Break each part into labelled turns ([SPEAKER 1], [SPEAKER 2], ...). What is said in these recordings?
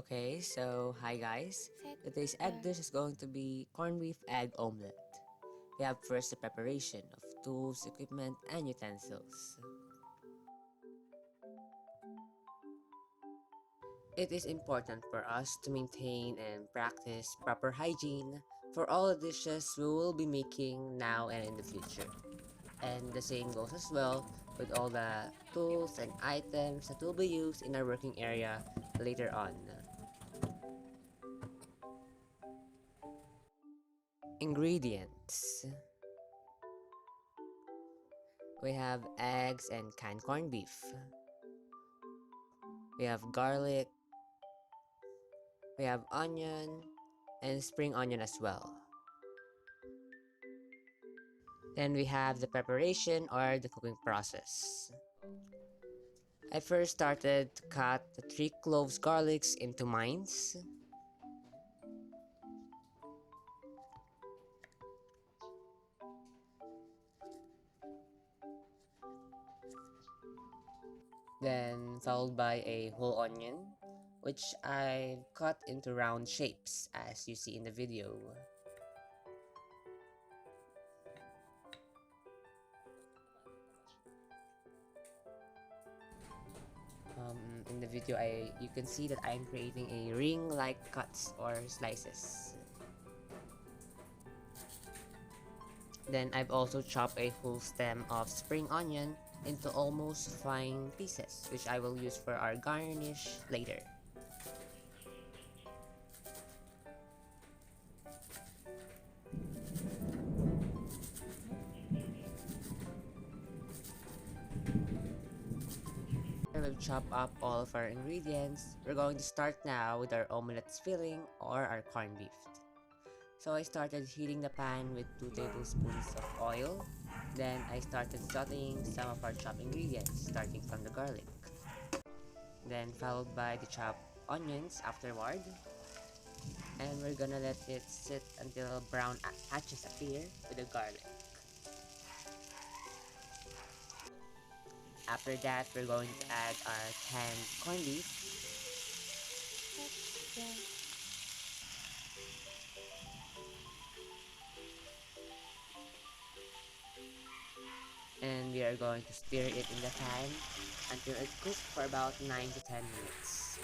[SPEAKER 1] Okay, so hi guys. Today's egg dish is going to be corned beef egg omelette. We have first the preparation of tools, equipment, and utensils. It is important for us to maintain and practice proper hygiene for all the dishes we will be making now and in the future. And the same goes as well with all the tools and items that will be used in our working area later on. Ingredients: we have eggs and canned corned beef. We have garlic, we have onion, and spring onion as well. Then we have the preparation or the cooking process. I first started to cut the 3 cloves garlics into mince. Then followed by a whole onion, which I've cut into round shapes as you see in the video. In the video, you can see that I'm creating a ring-like cuts or slices. Then I've also chopped a whole stem of spring onion into almost fine pieces, which I will use for our garnish later. We've chopped up all of our ingredients. We're going to start now with our omelette's filling or our corned beef. So I started heating the pan with 2 tablespoons of oil. Then I started sauteing some of our chopped ingredients, starting from the garlic. Then followed by the chopped onions afterward. And we're gonna let it sit until brown patches appear with the garlic. After that, we're going to add our canned corned beef. And we are going to stir it in the pan until it cooks for about 9 to 10 minutes.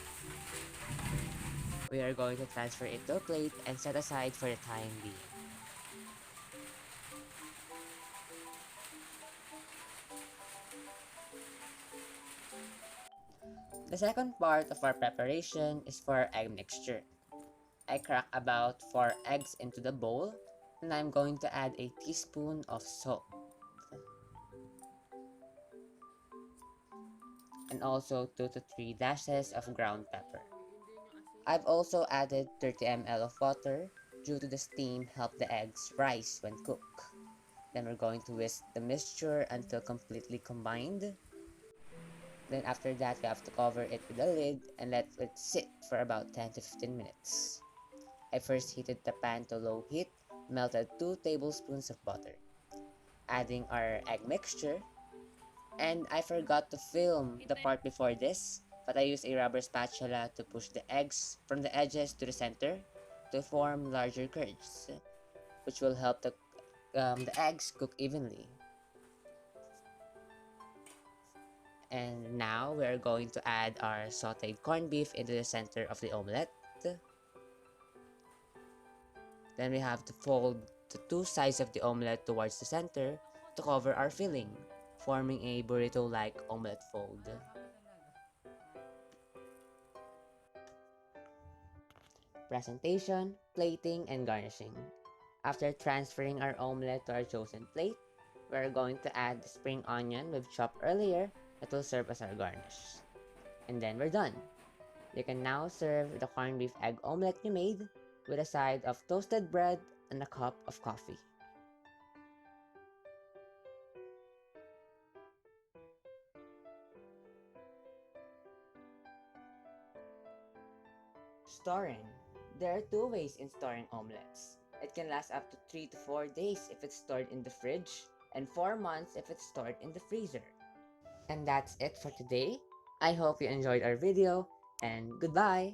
[SPEAKER 1] We are going to transfer it to a plate and set aside for the time being. The second part of our preparation is for our egg mixture. I crack about 4 eggs into the bowl, and I'm going to add a teaspoon of salt and also 2 to 3 dashes of ground pepper. I've also added 30 ml of water due to the steam help the eggs rise when cooked. Then we're going to whisk the mixture until completely combined. Then after that, we have to cover it with a lid and let it sit for about 10 to 15 minutes. I first heated the pan to low heat, melted 2 tablespoons of butter, adding our egg mixture. And I forgot to film the part before this, but I used a rubber spatula to push the eggs from the edges to the center to form larger curds, which will help the eggs cook evenly. And now we are going to add our sauteed corned beef into the center of the omelette. Then we have to fold the 2 sides of the omelette towards the center to cover our filling, forming a burrito-like omelette fold. Presentation, plating, and garnishing. After transferring our omelette to our chosen plate, we are going to add the spring onion we've chopped earlier that will serve as our garnish. And then we're done. You can now serve the corned beef egg omelette you made with a side of toasted bread and a cup of coffee. Storing. There are 2 ways in storing omelettes. It can last up to 3 to 4 days if it's stored in the fridge, and 4 months if it's stored in the freezer. And that's it for today. I hope you enjoyed our video, and goodbye!